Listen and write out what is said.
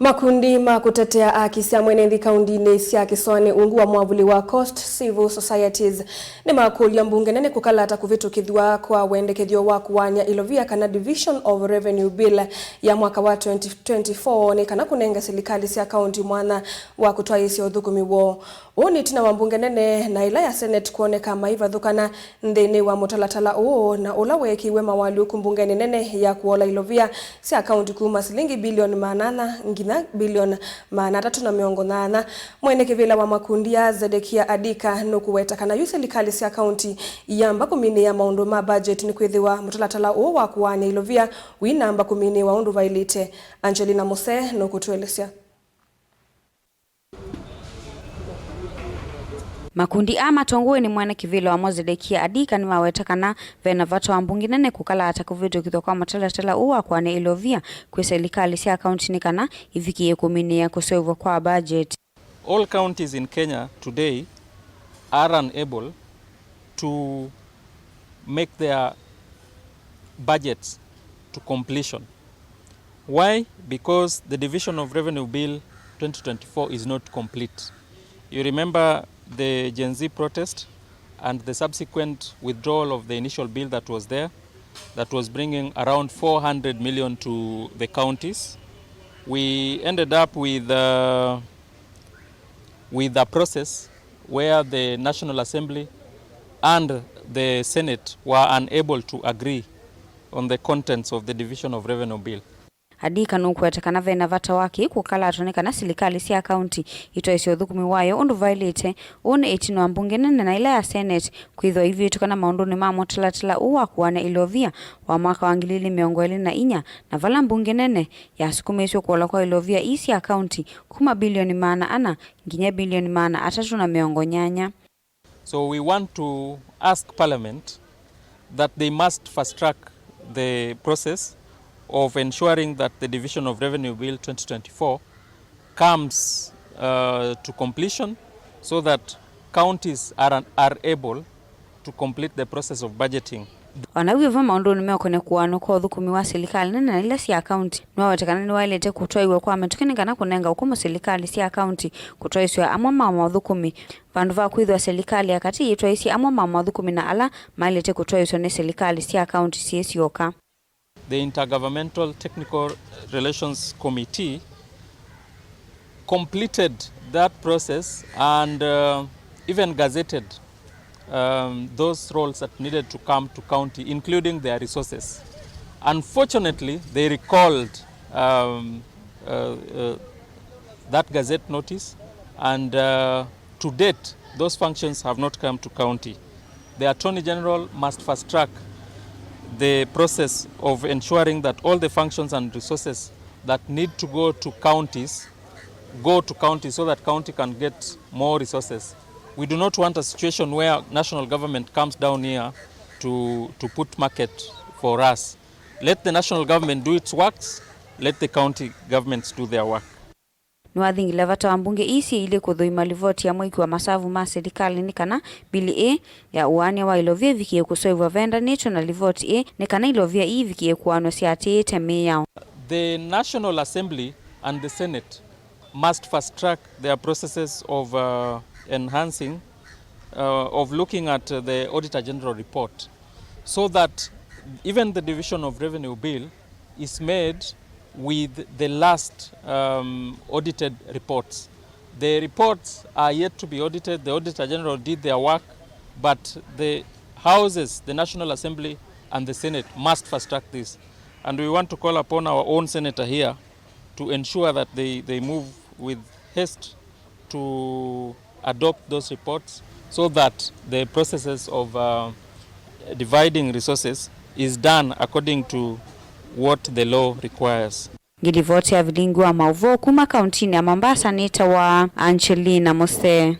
Makundi ma kutetea haki cia mwenethi kauntini cia kisoani ungu wa mwavuli wa Coast Civil Societies nimakulya Mbunge Nene kukalaata kuvituukithw'a kwa wendekethio wa kuaan'ya ilovia kana Division of Revenue Bill ya mwaka wa 2024 ni kana kunenge Silikali Sya Kaunti mwanya wa kutwaaisya uthukumi wo. Uni tina wa Mbunge Nene na ila ya Senate kuoneka maivathukana nthini wa mutalatala na ula wekiwe mawali uku Mbunge Nene ya kuola ilovia Sya Kaunti kuma silingi bilioni 800 bilioni 380. Mwenekevila wa Makundi ya Zedekia Adika nukuweta kana yu Silikali Sya Kaunti yamba kumini ya maundu ma budget ni kwithiwa mutalatala wa kuaan'ya ilovia winamba kumini wa undu vailite. Angelina Mose nukutuelesya. Makundi matongowe ni mwenekevila wa Zedekia Adika ni maweta kana vena vato wa Mbunge Nene kukalaata kuvituukithw'a kwa mutalatala wa kuaan'ya ilovia kwi Silikali Sya Kaunti ni kana ivikie kumini ya kusoivwa kwa budget. All counties in Kenya today are unable to make their budgets to completion. Why? Because the Division of Revenue Bill 2024 is not complete. You remember the Gen Z protest and the subsequent withdrawal of the initial bill that was there, that was bringing around 400 million to the counties. We ended up with a process where the National Assembly and the Senate were unable to agree on the contents of the Division of Revenue Bill. Adika nukweta kana vena vata waki kukalaata kana Silikali Sya Kaunti itwaisya uthukumi wayo undu vailite une itino wa Mbunge Nene na ila ya Senate kwithwa ivitu kana maunduni ma mutalatala wa kuaan'ya ilovia wa mwaka wa 2024 na vala Mbunge Nene yasukumiswe kuola kwa ilovia isi ya kaunti kuma bilioni 400 nginya bilioni 380. So we want to ask Parliament that they must fast track the process of ensuring that the Division of Revenue Bill 2024 comes to completion so that counties are able to complete the process of budgeting. Wanawiva maundu ni meokone kuwano kwa uthukumi wa Silikali Nene na ila Sya Kaunti niwawetekana ni wailete kutwaiwa kwa metukini kana kunenga ukumu Silikali Sya Kaunti kutwaisya amwa mama uthukumi vandu va kwithwa Silikali ya kati itwaisya amwa mama uthukumi na ala mailete kutwaisya ni Silikali Sya Kaunti siesyoka. The Intergovernmental Technical Relations Committee completed that process and even gazetted those roles that needed to come to county, including their resources. Unfortunately, they recalled that gazette notice, and to date, those functions have not come to county. The Attorney General must fast track the process of ensuring that all the functions and resources that need to go to counties so that county can get more resources. We do not want a situation where national government comes down here to put market for us. Let the national government do its works, let the county governments do their work. Niwathingile vata wa Mbunge isi ili kuthuima livoti ya mwiki wa masavu ma Silikali ni kana bili ya uaan'ya wa ilovia vikie kusoivwa venda necho na livoti ni kana ilovia vikie kuaan'wa Sya atiite miyao. The National Assembly and the Senate must fast track their processes of enhancing, of looking at the Auditor General report so that even the Division of Revenue Bill is made with the last audited reports. The reports are yet to be audited. The Auditor General did their work, but the houses, the National Assembly and the Senate must fast track this. And we want to call upon our own senator here to ensure that they move with haste to adopt those reports so that the processes of dividing resources is done according to what the law requires. Ngilivoti ya vilingu wa mauvo kuma kauntini ya Mombasa nita wa Angelina Mose.